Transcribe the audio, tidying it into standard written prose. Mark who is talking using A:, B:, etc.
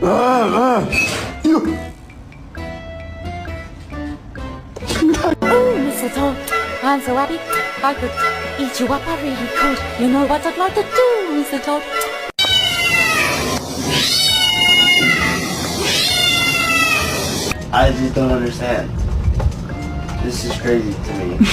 A: Oh, mistletoe, I'm so happy I could eat you up, I really could. You know what I'd like to do, mistletoe?
B: I just don't understand. This is crazy to me.